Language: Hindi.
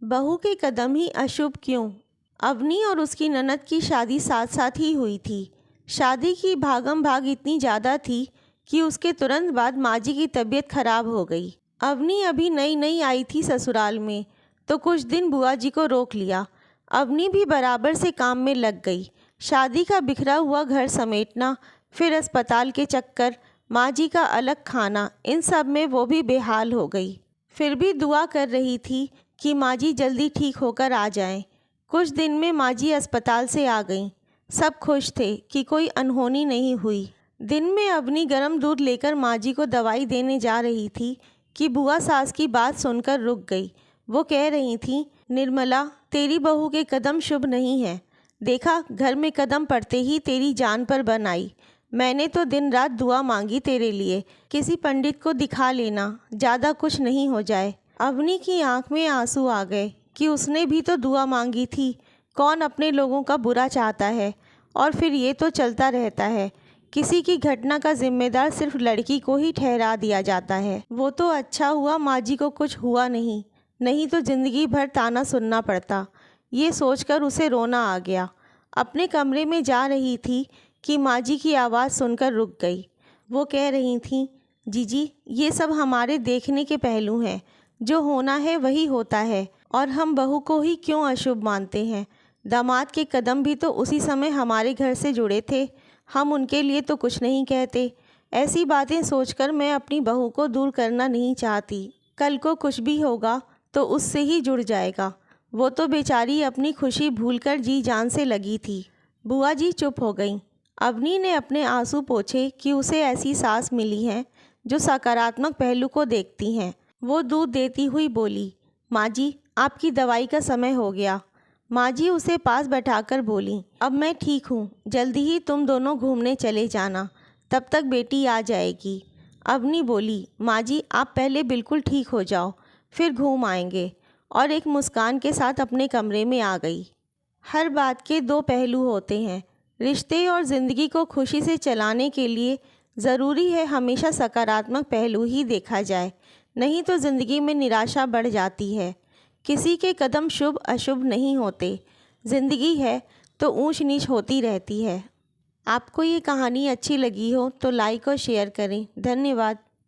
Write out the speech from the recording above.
बहू के कदम ही अशुभ क्यों? अवनी और उसकी ननद की शादी साथ साथ ही हुई थी। शादी की भागम भाग इतनी ज़्यादा थी कि उसके तुरंत बाद माजी की तबीयत खराब हो गई। अवनी अभी नई नई आई थी ससुराल में, तो कुछ दिन बुआ जी को रोक लिया। अवनी भी बराबर से काम में लग गई। शादी का बिखरा हुआ घर समेटना, फिर अस्पताल के चक्कर, माँ जी का अलग खाना, इन सब में वो भी बेहाल हो गई। फिर भी दुआ कर रही थी कि माँ जी जल्दी ठीक होकर आ जाएं। कुछ दिन में माँ जी अस्पताल से आ गईं। सब खुश थे कि कोई अनहोनी नहीं हुई। दिन में अवनी गर्म दूध लेकर माँ जी को दवाई देने जा रही थी कि बुआ सास की बात सुनकर रुक गई। वो कह रही थी, निर्मला, तेरी बहू के कदम शुभ नहीं है। देखा, घर में कदम पड़ते ही तेरी जान पर बन आई। मैंने तो दिन रात दुआ मांगी तेरे लिए। किसी पंडित को दिखा लेना, ज़्यादा कुछ नहीं हो जाए। अवनी की आंख में आंसू आ गए कि उसने भी तो दुआ मांगी थी। कौन अपने लोगों का बुरा चाहता है? और फिर ये तो चलता रहता है। किसी की घटना का जिम्मेदार सिर्फ लड़की को ही ठहरा दिया जाता है। वो तो अच्छा हुआ माँ जी को कुछ हुआ नहीं, नहीं तो ज़िंदगी भर ताना सुनना पड़ता। ये सोचकर उसे रोना आ गया। अपने कमरे में जा रही थी कि माँ जी की आवाज़ सुनकर रुक गई। वो कह रही थीं, जीजी, ये सब हमारे देखने के पहलू हैं। जो होना है वही होता है, और हम बहू को ही क्यों अशुभ मानते हैं? दामाद के कदम भी तो उसी समय हमारे घर से जुड़े थे। हम उनके लिए तो कुछ नहीं कहते। ऐसी बातें सोचकर मैं अपनी बहू को दूर करना नहीं चाहती। कल को कुछ भी होगा तो उससे ही जुड़ जाएगा। वो तो बेचारी अपनी खुशी भूलकर जी जान से लगी थी। बुआ जी चुप हो गईं। अवनी ने अपने आंसू पोंछे कि उसे ऐसी सास मिली है जो सकारात्मक पहलू को देखती हैं। वो दूध देती हुई बोली, माँ जी, आपकी दवाई का समय हो गया। माँ जी उसे पास बैठाकर बोली, अब मैं ठीक हूँ, जल्दी ही तुम दोनों घूमने चले जाना, तब तक बेटी आ जाएगी। अवनी बोली, माँ जी, आप पहले बिल्कुल ठीक हो जाओ, फिर घूम आएंगे, और एक मुस्कान के साथ अपने कमरे में आ गई। हर बात के दो पहलू होते हैं। रिश्ते और ज़िंदगी को खुशी से चलाने के लिए ज़रूरी है हमेशा सकारात्मक पहलू ही देखा जाए, नहीं तो ज़िंदगी में निराशा बढ़ जाती है। किसी के कदम शुभ अशुभ नहीं होते। ज़िंदगी है तो ऊंच नीच होती रहती है। आपको ये कहानी अच्छी लगी हो तो लाइक और शेयर करें। धन्यवाद।